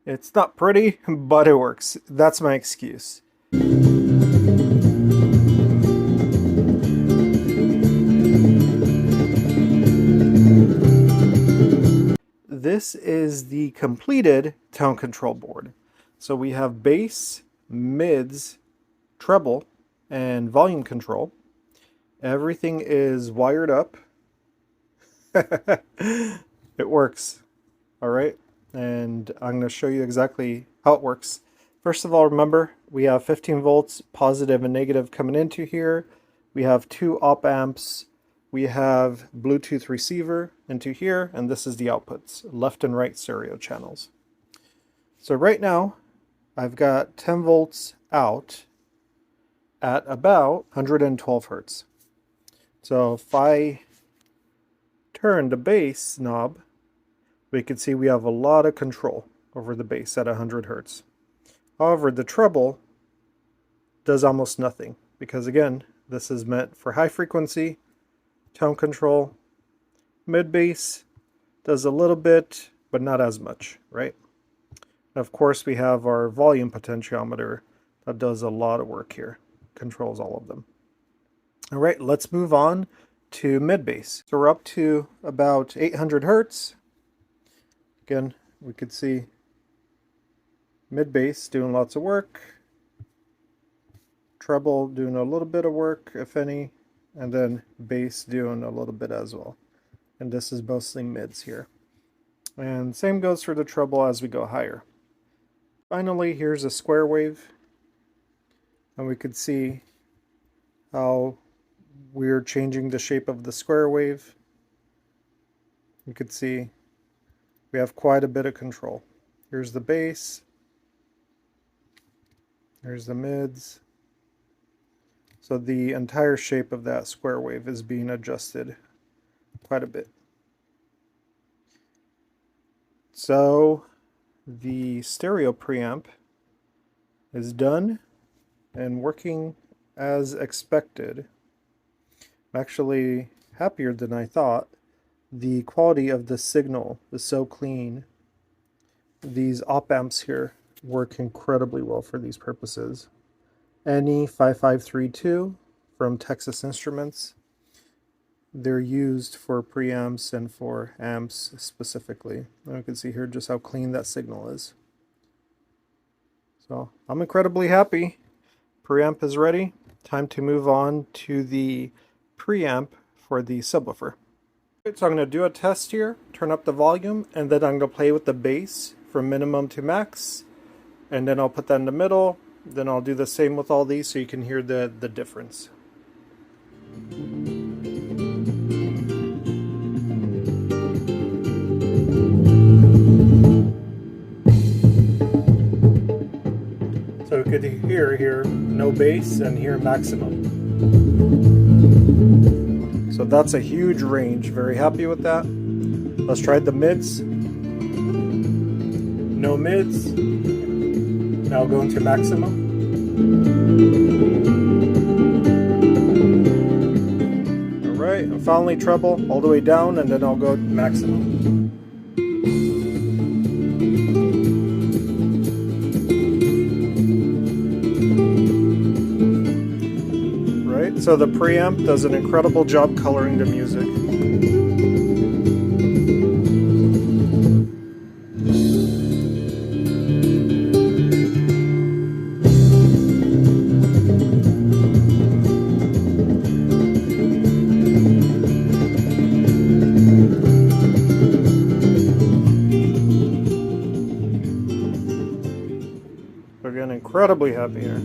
It's not pretty, but it works. That's my excuse. This is the completed tone control board. So we have bass, mids, treble, and volume control. Everything is wired up. It works. All right. And I'm going to show you exactly how it works. First of all, remember, we have 15 volts positive and negative coming into here. We have 2 op amps. We have Bluetooth receiver into here, and this is the outputs, left and right stereo channels. So right now, I've got 10 volts out at about 112 hertz. So if I turn the bass knob, we can see we have a lot of control over the bass at 100 hertz. However, the treble does almost nothing because, again, this is meant for high frequency, tone control. Mid bass does a little bit, but not as much, right? And of course, we have our volume potentiometer that does a lot of work here, controls all of them. All right, let's move on to mid bass. So we're up to about 800 hertz. Again, we could see mid bass doing lots of work, treble doing a little bit of work, if any, and then bass doing a little bit as well. And this is mostly mids here. And same goes for the treble as we go higher. Finally, here's a square wave, and we could see how we're changing the shape of the square wave. You could see we have quite a bit of control. Here's the bass. Here's the mids. So the entire shape of that square wave is being adjusted quite a bit. So the stereo preamp is done and working as expected. I'm actually happier than I thought. The quality of the signal is so clean. These op amps here work incredibly well for these purposes. NE5532 from Texas Instruments. They're used for preamps and for amps specifically. And you can see here just how clean that signal is. So I'm incredibly happy. Preamp is ready. Time to move on to the preamp for the subwoofer. So I'm going to do a test here, turn up the volume, and then I'm going to play with the bass from minimum to max, and then I'll put that in the middle. Then I'll do the same with all these so you can hear the difference. So we could hear here no bass and hear maximum. So that's a huge range. Very happy with that. Let's try the mids. No mids. Now go into maximum. Alright, and finally treble all the way down, and then I'll go maximum. Right, so the preamp does an incredible job coloring the music. Again, incredibly happy here.